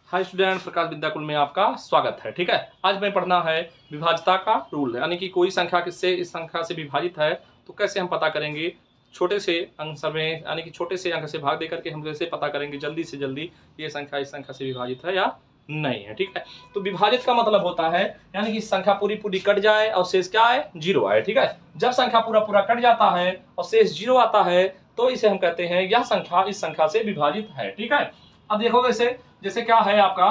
Hi student, प्रकाश विद्याकुल में आपका स्वागत है। ठीक है, आज मैं पढ़ना है विभाज्यता का रूल, यानी कि कोई संख्या किससे इस संख्या से विभाजित है तो कैसे हम पता करेंगे। छोटे से अंक में यानी कि छोटे से अंक से भाग देकर के हम कैसे पता करेंगे जल्दी से जल्दी ये संख्या इस संख्या से विभाजित है या नहीं है। ठीक है, तो विभाजित का मतलब होता है यानी कि संख्या पूरी पूरी कट जाए और शेष क्या आए, जीरो आए। ठीक है, जब संख्या पूरा पूरा कट जाता है और शेष जीरो आता है तो इसे हम कहते हैं यह संख्या इस संख्या से विभाजित है। ठीक है, अब देखो जैसे क्या है आपका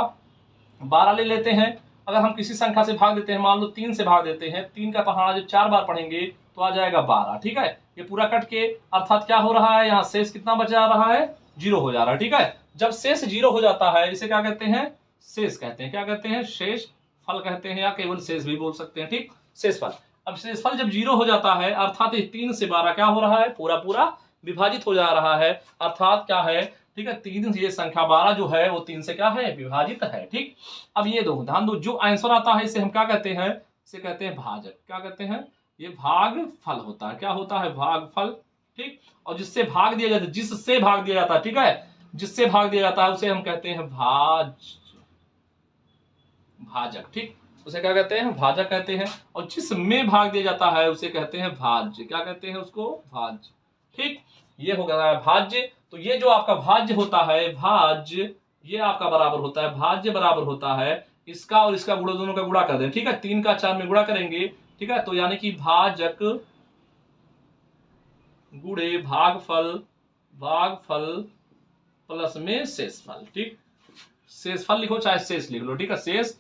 12 ले लेते हैं। अगर हम किसी संख्या से भाग देते हैं, मान लो 3 से भाग देते हैं, 3 का पहाड़ा जब 4 बार पढ़ेंगे तो आ जाएगा 12। ठीक है, ये पूरा कट के अर्थात क्या हो रहा है, यहाँ शेष कितना बचा रहा है, जीरो हो जा रहा है। ठीक है, जब शेष जीरो हो जाता है इसे क्या कहते हैं, शेष कहते हैं। क्या कहते हैं, शेष फल कहते हैं या केवल शेष भी बोल सकते हैं। ठीक, शेष फल। अब शेष फल जब जीरो हो जाता है अर्थात 3 से 12 क्या हो रहा है, पूरा पूरा विभाजित हो जा रहा है। अर्थात क्या है, ठीक है, 3 ये संख्या 12 जो है वो 3 से क्या है, विभाजित है। ठीक, अब ये दो ध्यान दो, जो आंसर आता है इसे हम क्या कहते हैं, इसे कहते हैं भाजक। क्या कहते हैं, ये भाग फल होता है। क्या होता है, भाग फल। ठीक, और जिससे भाग दिया जाता है, जिससे भाग दिया जाता है, ठीक है, जिससे भाग दिया जाता है उसे हम कहते हैं भाजक। ठीक, उसे क्या कहते हैं, भाजक कहते हैं। और जिसमें भाग दिया जाता है उसे कहते हैं भाज्य। क्या कहते हैं उसको, भाज्य। ठीक, ये हो गया भाज्य। तो ये जो आपका भाज्य होता है, भाज्य ये आपका बराबर होता है, भाज्य बराबर होता है इसका और इसका गुणा, दोनों का गुणा कर दें। ठीक है, 3 का 4 में गुणा करेंगे। ठीक है, तो यानी कि भाजक गुणे भागफल, भागफल प्लस में शेषफल। ठीक, शेषफल लिखो चाहे शेष लिख लो। ठीक है, शेष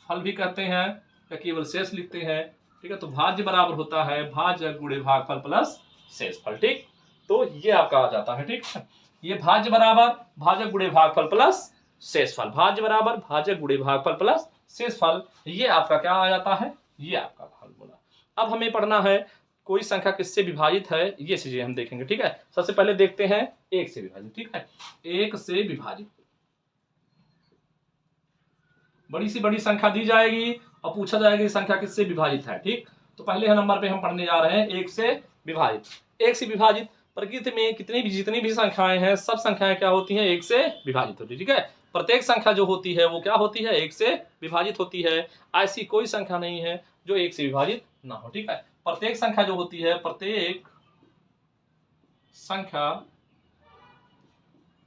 फल भी कहते हैं या केवल शेष लिखते हैं। ठीक है, तो भाज्य बराबर होता है भाजक गुणे भागफल प्लस शेषफल। ठीक, तो ये आपका आ जाता है। ठीक है, ये भाज्य बराबर भाजक गुणे भागफल प्लस शेषफल, भाज्य बराबर भाजक गुणे भागफल प्लस शेषफल, ये आपका क्या आ जाता है, ये आपका फॉर्मूला। अब हमें पढ़ना है कोई संख्या किससे विभाजित है, ये चीजें हम देखेंगे। ठीक है, सबसे पहले देखते हैं 1 से विभाजित। ठीक है, 1 से विभाजित बड़ी सी बड़ी संख्या दी जाएगी और पूछा जाएगा संख्या किससे विभाजित है। ठीक, तो पहले नंबर पे हम पढ़ने जा रहे हैं 1 से विभाजित। 1 से विभाजित प्रकृति में जितनी भी संख्याएं हैं सब संख्याएं क्या होती हैं, 1 से विभाजित होती है। ठीक है, प्रत्येक संख्या जो होती है वो क्या होती है, 1 से विभाजित होती है। ऐसी कोई संख्या नहीं है जो 1 से विभाजित ना हो। ठीक है, प्रत्येक संख्या जो होती है, प्रत्येक संख्या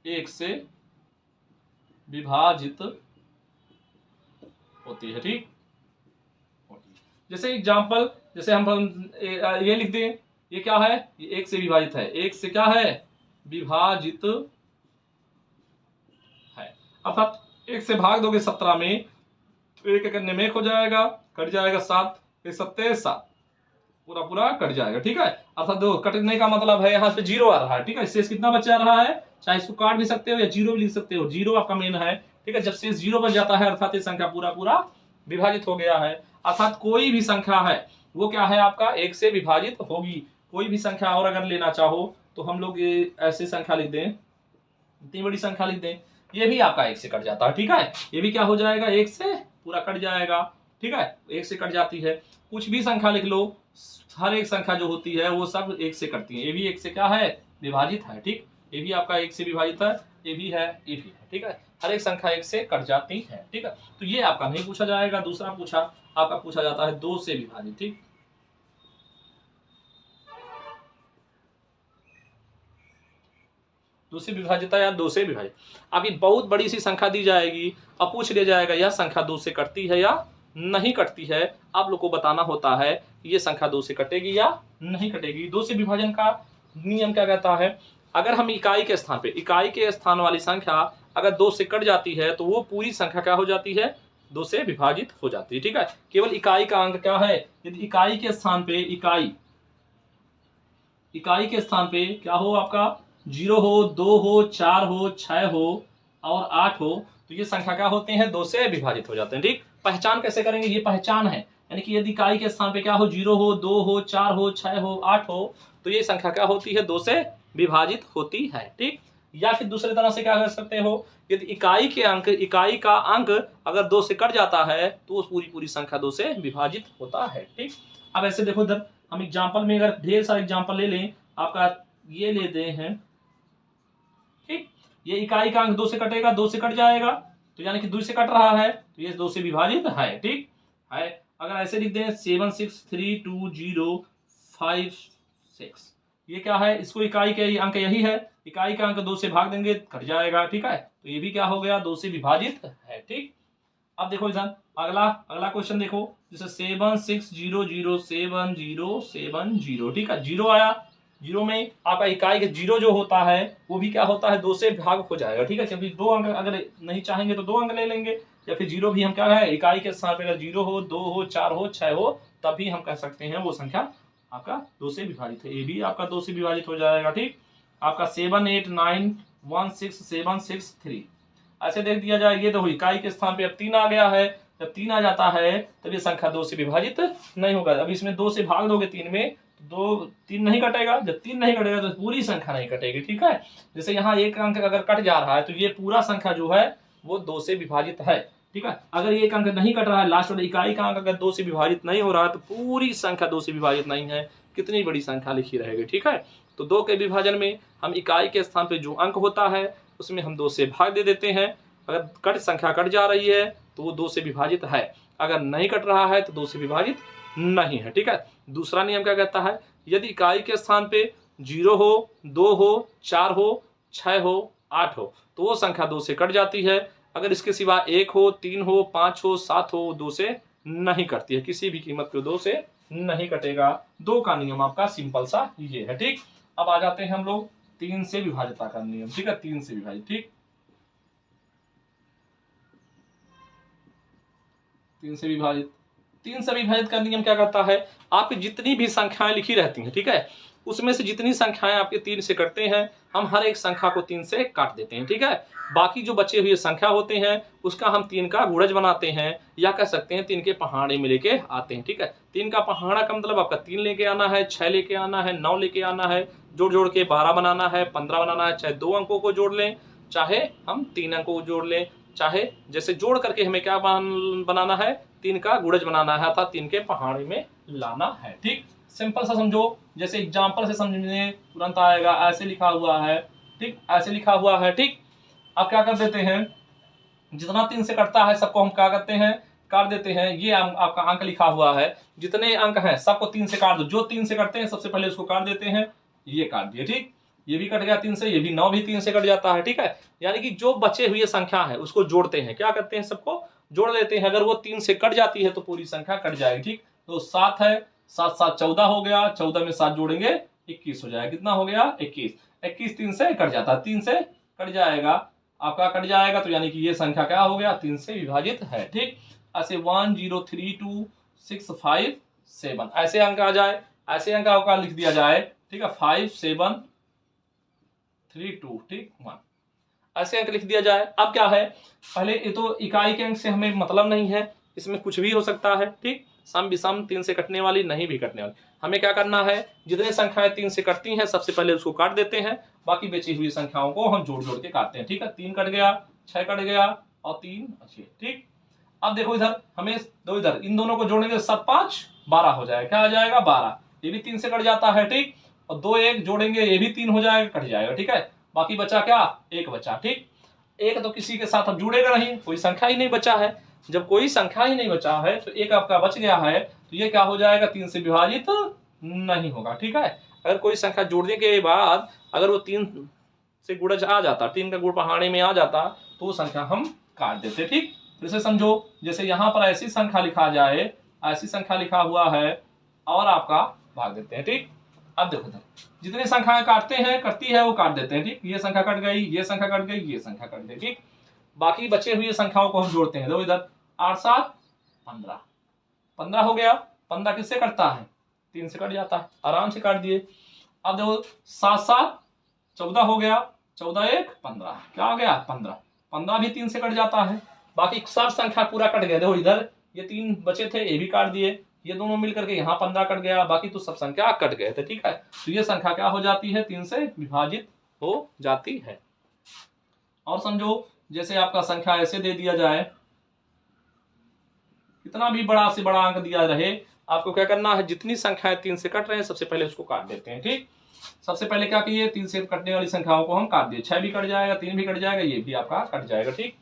1 से विभाजित होती है। ठीक, जैसे एग्जाम्पल, जैसे हम ये लिख दें, ये क्या है, ये 1 से विभाजित है, 1 से क्या है, विभाजित है। अर्थात 1 से भाग दोगे 17 में तो 1 करने में 1 हो जाएगा, कट जाएगा 7, 1 7 7, पूरा पूरा कट जाएगा। ठीक है, अर्थात दो कटने का मतलब है यहाँ पे जीरो आ रहा है। ठीक है, शेष कितना बचा रहा है, चाहे इसको काट भी सकते हो या जीरो भी लिख सकते हो, जीरो आपका मेन है। ठीक है, जब शेष जीरो बच जाता है अर्थात ये संख्या पूरा पूरा विभाजित हो गया है। अर्थात कोई भी संख्या है वो क्या है, आपका 1 से विभाजित होगी। कोई भी संख्या और अगर लेना चाहो तो हम लोग ये ऐसे संख्या लिख दें, इतनी बड़ी संख्या लिख दें, ये भी आपका 1 से कट जाता है। ठीक है, ये भी क्या हो जाएगा, 1 से पूरा कट जाएगा। ठीक है, 1 से कट जाती है। कुछ भी संख्या लिख लो, हर एक संख्या जो होती है वो सब 1 से कटती है। ये भी 1 से क्या है, विभाजित है। ठीक, ये भी आपका 1 से विभाजित है, ये भी है, ये भी है। ठीक है, हर एक संख्या 1 से कट जाती है। ठीक है, तो ये आपका नहीं पूछा जाएगा। दूसरा आपका पूछा जाता है 2 से विभाजित। ठीक, दो से विभाजित है या 2 से विभाजित। अभी बहुत बड़ी सी संख्या दी जाएगी और पूछ लिया जाएगा यह संख्या 2 से कटती है या नहीं कटती है। आप लोग को बताना होता है कि ये संख्या 2 से कटेगी या नहीं कटेगी। 2 से विभाजन का नियम क्या कहता है, अगर हम इकाई के स्थान वाली संख्या अगर 2 से कट जाती है तो वो पूरी संख्या क्या हो जाती है, 2 से विभाजित हो जाती है। ठीक है, केवल इकाई का अंक क्या है, यदि इकाई के स्थान पे इकाई के स्थान पे क्या हो, आपका 0 हो, 2 हो, 4 हो, 6 हो और 8 हो तो ये संख्या क्या होते हैं, 2 से विभाजित हो जाते हैं। ठीक, पहचान कैसे करेंगे, ये पहचान है, यानी कि यदि इकाई के स्थान पे क्या हो, 0 हो, 2 हो, 4 हो, 6 हो, 8 हो तो ये संख्या क्या होती है, 2 से विभाजित होती है। ठीक, या फिर दूसरे तरह से क्या कर सकते हो, यदि इकाई का अंक अगर 2 से कट जाता है तो उस पूरी संख्या 2 से विभाजित होता है। ठीक, अब ऐसे देखो इधर हम एग्जाम्पल में अगर ढेर सारे एग्जाम्पल ले लें, आपका ये लेते हैं। ठीक, ये इकाई का अंक 2 से कटेगा, 2 से कट जाएगा तो यानी कि 2 से कट रहा है तो ये 2 से विभाजित है, ठीक है। अगर ऐसे लिख दें 7632056, ये क्या है, इसको इकाई के अंक यही है, इकाई का अंक 2 से भाग देंगे कट जाएगा, ठीक है। तो ये भी क्या हो गया, 2 से विभाजित है, ठीक। अब देखो इधर अगला क्वेश्चन देखो, जैसे 76007070, ठीक है। 0 आया, 0 में आपका इकाई के 0 जो होता है वो भी क्या होता है, 2 से भाग हो जाएगा, ठीक है। क्योंकि 2 अंक अगर नहीं चाहेंगे तो 2 अंक ले लेंगे, या फिर 0 भी हम क्या है, इकाई के स्थान पे अगर 0 हो, 2 हो, 4 हो, 6 हो, तब भी हम कह सकते हैं वो संख्या आपका 2 से विभाजित है। ये भी आपका 2 से विभाजित हो जाएगा, ठीक। आपका 78916763 ऐसे देख दिया जाए, ये तो इकाई के स्थान पे अब 3 आ गया है। जब 3 आ जाता है तब ये संख्या 2 से विभाजित नहीं होगा। अब इसमें 2 से भाग दोगे 3 में, तो 3 नहीं कटेगा। जब 3 नहीं कटेगा तो पूरी संख्या नहीं कटेगी, ठीक है। जैसे यहाँ एक अंक अगर कट जा रहा है तो ये पूरा संख्या जो है वो 2 से विभाजित है, ठीक है। अगर एक अंक नहीं कट रहा है, लास्ट वाला इकाई का अंक अगर 2 से विभाजित नहीं हो रहा है तो पूरी संख्या 2 से विभाजित नहीं है, कितनी बड़ी संख्या लिखी रहेगी, ठीक है। तो 2 के विभाजन में हम इकाई के स्थान पे जो अंक होता है उसमें हम 2 से भाग दे देते हैं। अगर संख्या कट जा रही है तो वो 2 से विभाजित है, अगर नहीं कट रहा है तो 2 से विभाजित नहीं है, ठीक है। दूसरा नियम क्या कहता है, यदि इकाई के स्थान पे 0 हो, 2 हो, 4 हो, 6 हो, 8 हो तो वो संख्या 2 से कट जाती है। अगर इसके सिवा 1 हो, 3 हो, 5 हो, 7 हो, 2 से नहीं कटती है, किसी भी कीमत पे 2 से नहीं कटेगा। 2 का नियम आपका सिंपल सा ये है, ठीक। अब आ जाते हैं हम लोग 3 से विभाजित का नियम, ठीक है। 3 से विभाजित, ठीक। 3 से विभाजित का नियम क्या कहता है, आपकी जितनी भी संख्याएं लिखी रहती हैं, ठीक है, उसमें से जितनी संख्याएं आपके 3 से कटते हैं हम हर एक संख्या को 3 से काट देते हैं, ठीक है। बाकी जो बचे हुए संख्या होते हैं उसका हम 3 का गुणज बनाते हैं, या कह सकते हैं 3 के पहाड़े में लेके आते हैं, ठीक है। 3 का पहाड़ा का मतलब आपका 3 लेके आना है, 6 लेके आना है, 9 लेके आना है, जोड़ जोड़ के 12 बनाना है, 15 बनाना है। चाहे 2 अंकों को जोड़ लें, चाहे हम 3 अंकों को जोड़ लें, चाहे जैसे जोड़ करके हमें क्या बनाना है, 3 का गुणज बनाना है, अर्थात 3 के पहाड़े में लाना है, ठीक। सिंपल सा समझो, जैसे एग्जांपल से समझने तुरंत आएगा। ऐसे लिखा हुआ है, ठीक, ऐसे लिखा हुआ है, ठीक। अब क्या कर देते हैं, जितना 3 से कटता है सबको हम क्या करते हैं, काट देते हैं। ये आपका अंक लिखा हुआ है, जितने अंक हैं सबको 3 से काट दो। जो 3 से कटते हैं सबसे पहले उसको काट देते हैं, ये काट दिए, ठीक। ये भी कट गया 3 से, ये भी 9 भी 3 से कट जाता है, ठीक है। यानी कि जो बचे हुए संख्या है उसको जोड़ते हैं, क्या करते हैं, सबको जोड़ लेते हैं। अगर वो 3 से कट जाती है तो पूरी संख्या कट जाएगी, ठीक। तो 7 है, 7 7 14 हो गया, 14 में 7 जोड़ेंगे 21 हो जाएगा। कितना हो गया, 21। 21 3 से कट जाता है, 3 से कट जाएगा, आपका कट जाएगा, तो यानी कि ये संख्या क्या हो गया, 3 से विभाजित है, ठीक। ऐसे 103265 ऐसे अंक आ जाए, ऐसे अंक आपका लिख दिया जाए, ठीक है। 5732, ठीक, 1 ऐसे अंक लिख दिया जाए। अब क्या है, पहले ये तो इकाई के अंक से हमें मतलब नहीं है, इसमें कुछ भी हो सकता है, ठीक। सम विषम 3 से कटने वाली, नहीं भी कटने वाली। हमें क्या करना है, जितने संख्याएं 3 से कटती हैं सबसे पहले उसको काट देते हैं, बाकी बची हुई संख्याओं को हम जोड़ जोड़ के काटते हैं, ठीक है। 3 कट गया, 6 कट गया और 3 बचे, ठीक। अब देखो इधर हमें दो, इधर इन दोनों को जोड़ेंगे, 7 5 12 हो जाएगा, क्या आ जाएगा 12। ये भी 3 से कट जाता है, ठीक। और 2 1 जोड़ेंगे, ये भी 3 हो जाएगा, कट जाएगा, ठीक है। बाकी बचा क्या, 1 बचा, ठीक। 1 तो किसी के साथ अब जुड़ेगा नहीं, कोई संख्या ही नहीं बचा है। जब कोई संख्या ही नहीं बचा है तो 1 आपका बच गया है, तो ये क्या हो जाएगा, 3 से विभाजित नहीं होगा, ठीक है। अगर कोई संख्या जोड़ने के बाद अगर वो 3 से गुणज आ जाता, 3 का गुण पहाड़े में आ जाता, तो वो संख्या हम काट देते, ठीक। जैसे समझो, जैसे यहाँ पर ऐसी संख्या लिखा जाए, ऐसी संख्या लिखा हुआ है और आपका भाग देते हैं, ठीक। अब देखो इधर जितनी संख्याएं काटते हैं, कटती है वो काट देते हैं, ठीक। ये संख्या कट गई, ये संख्या कट गई, ये संख्या कट गई, ठीक। बाकी बचे हुए संख्याओं को हम जोड़ते हैं। देखो इधर 8 7 15, 15 हो गया। 15 किससे कटता है, 3 से कट जाता है, आराम से काट दिए। अब देखो 7 7 14 हो गया, 14 1 15, क्या हो गया 15। 15 भी 3 से कट जाता है, बाकी सब संख्या पूरा कट गया। देखो इधर ये 3 बचे थे, ये भी काट दिए, ये दोनों मिलकर के यहाँ 15 कट गया, बाकी तो सब संख्या कट गए थे, ठीक है। तो ये संख्या क्या हो जाती है, 3 से विभाजित हो जाती है। और समझो, जैसे आपका संख्या ऐसे दे दिया जाए, कितना भी बड़ा से बड़ा अंक दिया रहे, आपको क्या करना है, जितनी संख्याएं 3 से कट रहे हैं सबसे पहले उसको काट देते हैं, ठीक। सबसे पहले क्या किए, 3 से कटने वाली संख्याओं को हम काट दिए। 6 भी कट जाएगा, 3 भी कट जाएगा, ये भी आपका कट जाएगा, ठीक।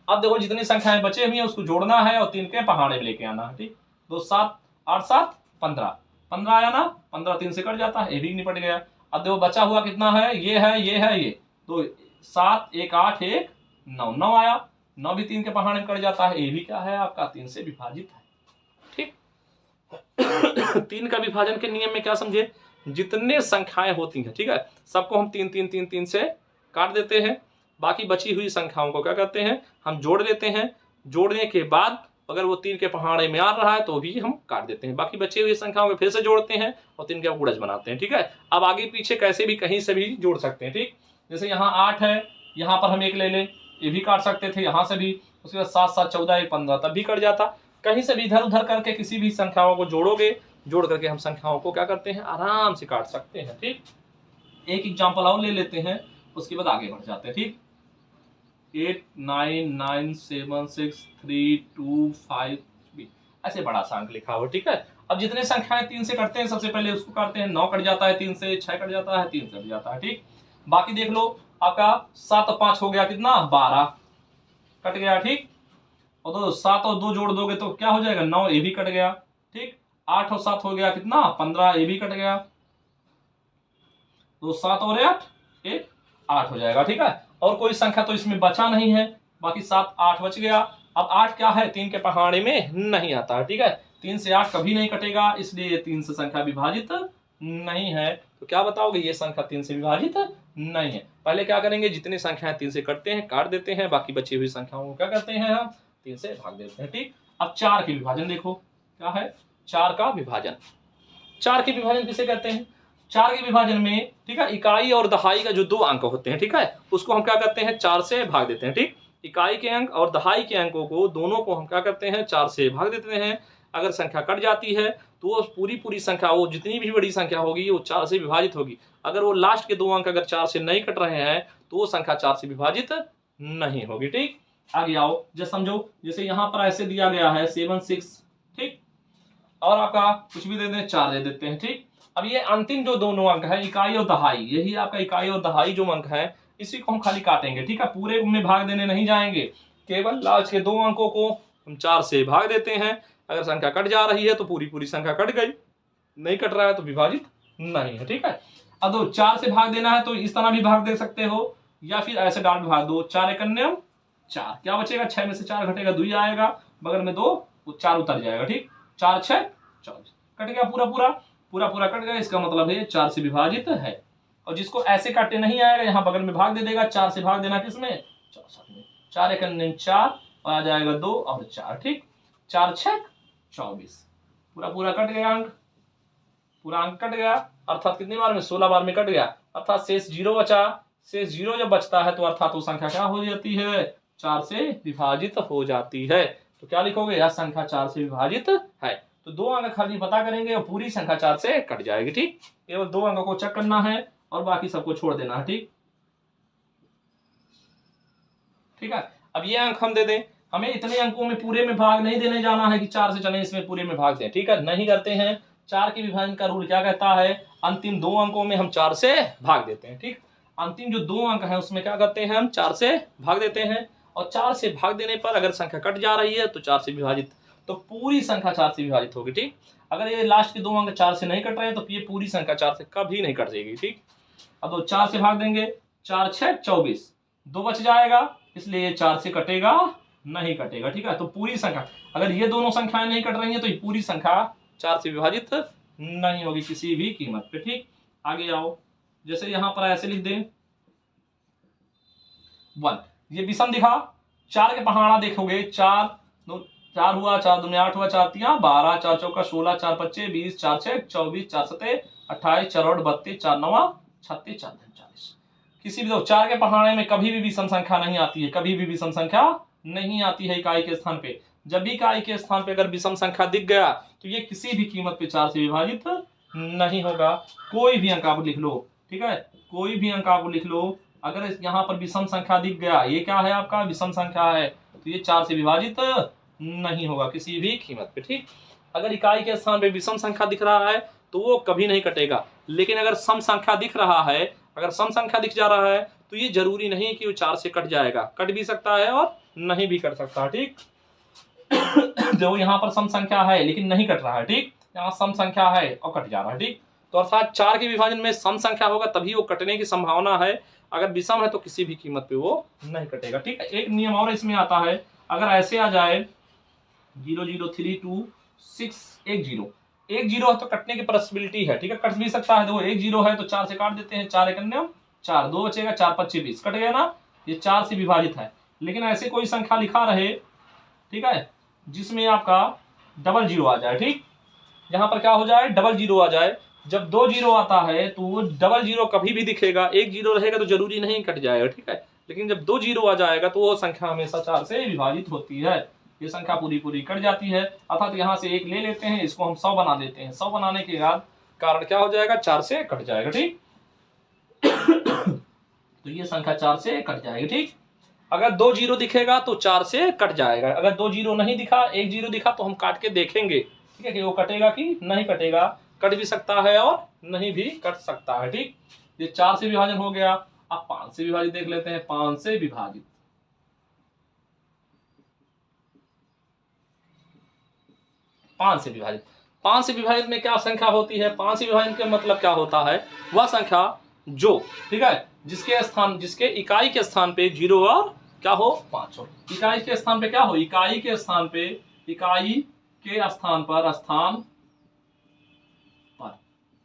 अब देखो जितनी संख्याएं बचे हुई हैं उसको जोड़ना है और 3 के पहाड़े में लेके आना है। ठीक, 2 7 8 7 15, 15 आया ना, 15 3 से कट जाता है, ये भी निपट गया। अब देखो बचा हुआ कितना है, ये है ये है ये, तो 7 1 8 1 9, 9 आया, 9 भी 3 के पहाड़े में कट जाता है, ये भी क्या है आपका 3 से विभाजित है। ठीक 3 का विभाजन के नियम में क्या समझे, जितने संख्याएं होती हैं, ठीक है, सबको हम 3 3 3 3 से काट देते हैं, बाकी बची हुई संख्याओं को क्या करते हैं हम जोड़ लेते हैं, जोड़ने के बाद अगर वो 3 के पहाड़े में आ रहा है तो भी हम काट देते हैं, बाकी बची हुई संख्याओं को फिर से जोड़ते हैं और 3 का गुणज बनाते हैं। ठीक है, अब आगे पीछे कैसे भी कहीं से भी जोड़ सकते हैं। ठीक, जैसे यहाँ 8 है, यहाँ पर हम 1 ले लें, ये भी काट सकते थे यहाँ से भी, उसके बाद 7 7 14 1 15 तब भी कट जाता। कहीं से भी इधर उधर करके किसी भी संख्याओं को जोड़ोगे, जोड़ करके हम संख्याओं को क्या करते हैं आराम से काट सकते हैं। ठीक, एक एग्जाम्पल और ले लेते हैं, उसके बाद आगे बढ़ जाते हैं। ठीक, 8 9 9 7 6 3 2 5 ऐसे बड़ा सा अंक लिखा हुआ। ठीक है, अब जितने संख्याएं 3 से कटते हैं सबसे पहले उसको काटते हैं, 9 कट जाता है 3 से, 6 कट जाता है 3 से कट जाता है। ठीक, बाकी देख लो आपका 7 और 5 हो गया कितना 12 कट गया। ठीक, और तो 7 और 2 जोड़ दोगे तो क्या हो जाएगा 9, ये भी कट गया। ठीक, 8 और 7 हो गया कितना 15, ये भी कट गया, तो 7 और 8 1 8 हो जाएगा। ठीक है, और कोई संख्या तो इसमें बचा नहीं है, बाकी 7 8 बच गया। अब 8 क्या है 3 के पहाड़े में नहीं आता है। ठीक है, 3 से 8 कभी नहीं कटेगा, इसलिए ये 3 से संख्या विभाजित नहीं है। तो क्या बताओगे ये संख्या 3 से विभाजित नहीं है। पहले क्या करेंगे, जितनी संख्याएं 3 से कटते हैं काट देते हैं, बाकी बची हुई संख्याओं को क्या करते हैं हम 3 से भाग देते हैं। ठीक, अब 4 के विभाजन देखो क्या है, 4 का विभाजन। 4 के विभाजन किसे कहते हैं, 4 के विभाजन में ठीक है इकाई और दहाई का जो 2 अंक होते हैं, ठीक है, उसको हम क्या करते हैं 4 से भाग देते हैं। ठीक, इकाई के अंक और दहाई के अंकों को दोनों को हम क्या करते हैं 4 से भाग देते हैं। अगर संख्या कट जाती है तो वो पूरी संख्या, वो जितनी भी बड़ी संख्या होगी वो 4 से विभाजित होगी। अगर वो लास्ट के 2 अंक अगर 4 से नहीं कट रहे हैं तो वो संख्या 4 से विभाजित नहीं होगी। ठीक, आगे आओ, जैसे समझो जैसे यहाँ पर ऐसे दिया गया है 7 6, ठीक, और आपका कुछ भी दे दें 4 दे देते हैं। ठीक, अब ये अंतिम जो दोनों अंक है इकाई और दहाई, यही आपका इकाई और दहाई जो अंक है इसी को हम खाली काटेंगे। ठीक है, पूरे में भाग देने नहीं जाएंगे, केवल लास्ट के 2 अंकों को हम 4 से भाग देते हैं। अगर संख्या कट जा रही है तो पूरी संख्या कट गई, नहीं कट रहा है तो विभाजित नहीं है। ठीक है, अब तो 4 से भाग देना है तो इस तरह भी भाग दे सकते हो, या फिर ऐसे डाल भाग दो, 4 एकन्यम 4, क्या बचेगा 6 में से 4 घटेगा 2 ही आएगा, बगल में 2 4 उतर जाएगा। ठीक, 4 6 24 कट गया, पूरा कट गया, इसका मतलब है 4 से विभाजित है। और जिसको ऐसे काटने नहीं आएगा यहाँ बगल में भाग दे देगा, 4 से भाग देना किसमें 64 में, 4 एकन्यम 4 और आ जाएगा 2 और 4। ठीक, 4 6 24, पूरा कट गया अंक, पूरा अंक कट गया, अर्थात कितनी बार में 16 बार में कट गया, अर्थात शेष 0 बचा। शेष 0 जब बचता है तो अर्थात वो संख्या क्या हो जाती है 4 से विभाजित हो जाती है। तो क्या लिखोगे, यह संख्या 4 से विभाजित है। तो 2 अंक खाली पता करेंगे और पूरी संख्या 4 से कट जाएगी। ठीक, केवल 2 अंकों को चेक करना है और बाकी सबको छोड़ देना है। ठीक है, अब ये अंक हम दे दें, हमें इतने अंकों में पूरे में भाग नहीं देने जाना है कि 4 से चले इसमें पूरे में भाग दें। ठीक है, नहीं करते हैं। 4 के विभाजन का रूल क्या कहता है, अंतिम 2 अंकों में हम 4 से भाग देते हैं। ठीक, अंतिम जो 2 अंक है उसमें क्या करते हैं हम 4 से भाग देते हैं, और 4 से भाग देने पर अगर संख्या कट जा रही है तो 4 से विभाजित, तो पूरी संख्या 4 से विभाजित होगी। ठीक, अगर ये लास्ट के 2 अंक 4 से नहीं कट रहे हैं तो ये पूरी संख्या 4 से कभी नहीं कट जाएगी। ठीक, अब तो 4 से भाग देंगे, 4 6 24, 2 बच जाएगा, इसलिए 4 से कटेगा नहीं कटेगा। ठीक है, तो पूरी संख्या, अगर ये दोनों संख्याएं नहीं कट रही हैं तो ये पूरी संख्या 4 से विभाजित नहीं होगी किसी भी कीमत पे। ठीक, आगे आओ, जैसे यहां पर ऐसे लिख दें 1, ये विषम दिखा, 4 के पहाड़ा देखोगे 4 हुआ, 4 दूनी 8 हुआ, 4 3 12, 4 चौका 16, 4 25 20, 4 6 24, 4 7 28, 4 8 32, 4 9 36, 4 10 40। किसी भी 4 के पहाड़े में कभी भी विषम संख्या नहीं आती है, कभी भी विषम संख्या नहीं आती है इकाई के स्थान पे। जब भी इकाई के स्थान पे अगर विषम संख्या दिख गया तो ये किसी भी कीमत पे 4 से विभाजित नहीं होगा। कोई भी अंक आप लिख लो, ठीक है, कोई भी अंक आप लिख लो, अगर यहाँ पर विषम संख्या दिख गया, ये क्या है आपका विषम संख्या है, तो ये 4 से विभाजित नहीं होगा किसी भी कीमत पे। ठीक, अगर इकाई के स्थान पे विषम संख्या दिख रहा है तो वो कभी नहीं कटेगा, लेकिन अगर सम संख्या दिख रहा है, अगर सम संख्या दिख जा रहा है तो ये जरूरी नहीं कि वो 4 से कट जाएगा, कट भी सकता है और नहीं भी कट सकता। ठीक जो यहाँ पर सम संख्या है लेकिन नहीं कट रहा है, ठीक यहाँ सम संख्या है और कट जा रहा है। ठीक तो अर्थात 4 के विभाजन में सम संख्या होगा तभी वो कटने की संभावना है, अगर विषम है तो किसी भी कीमत पे वो नहीं कटेगा। ठीक है, एक नियम और इसमें आता है, अगर ऐसे आ जाए 0 0 3 2 6 1 0, 1 0 है तो कटने की पॉसिबिलिटी है। ठीक है, कट भी सकता है। देखो 1 0 है तो 4 से काट देते हैं, 4 1 4, 2 बचेगा, 4 5 20, कट गया ना, ये 4 से विभाजित है। लेकिन ऐसे कोई संख्या लिखा रहे, ठीक है, जिसमें आपका डबल 0 आ जाए। ठीक यहाँ पर क्या हो जाए, डबल 0 आ जाए। जब 2 0 आता है तो डबल 0 कभी भी दिखेगा, 1 0 रहेगा तो जरूरी नहीं कट जाएगा। ठीक है, लेकिन जब 2 0 आ जाएगा तो वो संख्या हमेशा 4 से विभाजित होती है, ये संख्या पूरी पूरी कट जाती है। अर्थात यहाँ से 1 ले लेते हैं, इसको हम 100 बना देते हैं, 100 बनाने के बाद कारण क्या हो जाएगा, 4 से कट जाएगा। ठीक तो ये संख्या 4 से कट जाएगी। ठीक अगर 2 0 दिखेगा तो 4 से कट जाएगा, अगर 2 0 नहीं दिखा, 1 0 दिखा तो हम काट के देखेंगे, ठीक है, कि वो कटेगा कि नहीं कटेगा। कट भी सकता है और नहीं भी कट सकता है। ठीक ये 4 से विभाजन हो गया। अब 5 से विभाजित देख लेते हैं, 5 से विभाजित, 5 से विभाजित, 5 से विभाजित में क्या संख्या होती है, 5 से विभाजन का मतलब क्या होता है, वह संख्या जो, ठीक है, जिसके इकाई के स्थान पे 0 और क्या हो 5 हो। इकाई के स्थान पे क्या हो, इकाई के स्थान पर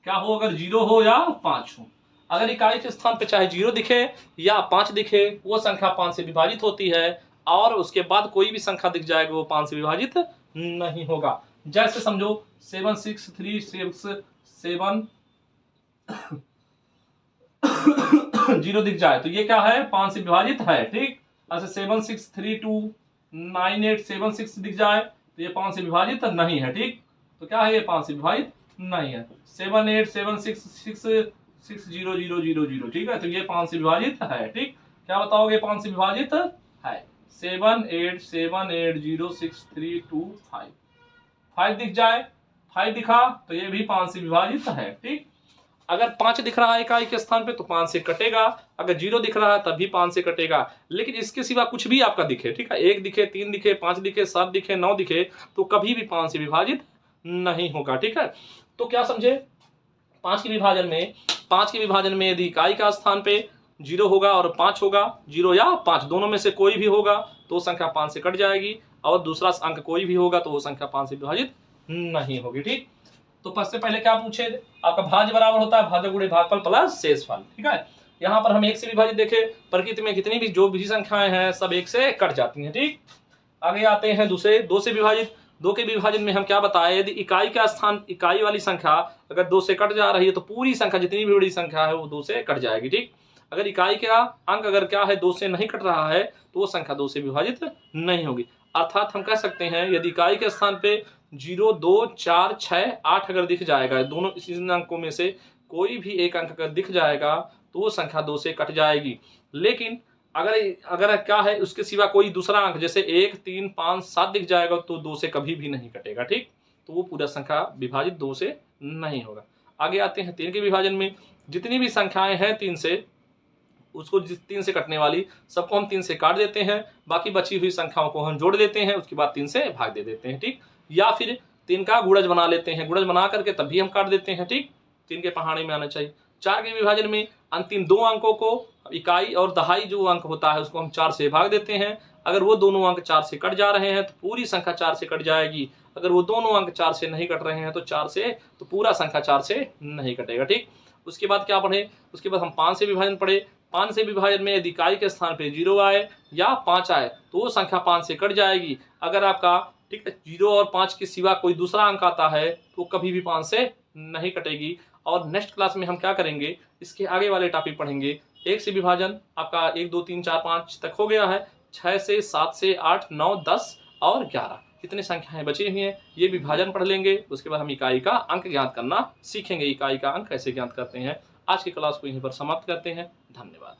क्या हो, अगर 0 हो या 5 हो। अगर इकाई के स्थान पे चाहे 0 दिखे या 5 दिखे, वो संख्या 5 से विभाजित होती है, और उसके बाद कोई भी संख्या दिख जाएगा वो 5 से विभाजित नहीं होगा। जैसे समझो 7 6 3 6 7 0 दिख जाए तो ये क्या है, 5 से विभाजित है। ठीक ऐसे 7 6 3 2 9 8 7 6 दिख जाए तो ये 5 से विभाजित नहीं है। ठीक तो क्या है, ये 5 से विभाजित नहीं है। 7 8 7 6 6 6 0 0 0 0, ठीक है, तो ये 5 से विभाजित है। ठीक क्या बताओगे, 5 से विभाजित है। 7 8 7 8 0 6 3 2 5, 5 दिख जाए, 5 दिखा तो ये भी 5 से विभाजित है। ठीक अगर 5 दिख रहा है इकाई के स्थान पे तो 5 से कटेगा, अगर 0 दिख रहा है तभी 5 से कटेगा। लेकिन इसके सिवा कुछ भी आपका दिखे, ठीक है, 1 दिखे 3 दिखे 5 दिखे 7 दिखे 9 दिखे तो कभी भी 5 से विभाजित नहीं होगा। ठीक है, तो क्या समझे, 5 के विभाजन में यदि इकाई का स्थान पे 0 होगा और 5 होगा, 0 या 5 दोनों में से कोई भी होगा तो संख्या 5 से कट जाएगी, और दूसरा अंक कोई भी होगा तो वो संख्या 5 से विभाजित नहीं होगी। ठीक तो सबसे पहले क्या पूछे, आपका भाज्य बराबर होता है भाजक गुणे भागफल प्लस शेषफल। ठीक है, यहाँ पर हम 1 से विभाजित देखे, प्रकृति में कितनी भी जो भी संख्याएं हैं सब 1 से कट जाती हैं। ठीक आगे आते हैं दूसरे 2 से विभाजित। 2 के विभाजन में हम क्या बताए, यदि इकाई का स्थान, इकाई वाली संख्या अगर 2 से कट जा रही है तो पूरी संख्या जितनी भी बड़ी संख्या है वो 2 से कट जाएगी। ठीक अगर इकाई का अंक अगर क्या है 2 से नहीं कट रहा है तो वो संख्या 2 से विभाजित नहीं होगी। अर्थात हम कह सकते हैं यदि इकाई के स्थान पे 0 2 4 6 8 अगर दिख जाएगा, दोनों इन अंकों में से कोई भी एक अंक अगर दिख जाएगा तो वो संख्या 2 से कट जाएगी। लेकिन अगर क्या है उसके सिवा कोई दूसरा अंक जैसे 1 3 5 7 दिख जाएगा तो 2 से कभी भी नहीं कटेगा। ठीक तो वो पूरा संख्या विभाजित 2 से नहीं होगा। आगे आते हैं 3 के विभाजन में। जितनी भी संख्याएं हैं 3 से, उसको 3 से कटने वाली सबको हम 3 से काट देते हैं, बाकी बची हुई संख्याओं को हम जोड़ देते हैं, उसके बाद 3 से भाग दे देते हैं। ठीक या फिर 3 का गुणज बना लेते हैं, गुणज बना करके तब भी हम काट देते हैं। ठीक 3 के पहाड़े में आना चाहिए। 4 के विभाजन में अंतिम 2 अंकों को, इकाई और दहाई जो अंक होता है उसको हम 4 से भाग देते हैं। अगर वो दोनों अंक 4 से कट जा रहे हैं तो पूरी संख्या 4 से कट जाएगी, अगर वो दोनों अंक 4 से नहीं कट रहे हैं तो 4 से तो पूरा संख्या 4 से नहीं कटेगा। ठीक उसके बाद क्या पढ़े, उसके बाद हम 5 से विभाजन पढ़े। 5 से विभाजन में यदि इकाई के स्थान पे 0 आए या 5 आए तो वो संख्या 5 से कट जाएगी। अगर आपका ठीक है 0 और 5 के सिवा कोई दूसरा अंक आता है तो कभी भी 5 से नहीं कटेगी। और नेक्स्ट क्लास में हम क्या करेंगे, इसके आगे वाले टॉपिक पढ़ेंगे। 1 से विभाजन आपका 1 2 3 4 5 तक हो गया है, 6 से 7 से 8 9 10 और 11 कितनी संख्याएं बची हुई हैं ये विभाजन पढ़ लेंगे। उसके बाद हम इकाई का अंक ज्ञात करना सीखेंगे, इकाई का अंक कैसे ज्ञात करते हैं। आज की क्लास को यहीं पर समाप्त करते हैं। धन्यवाद।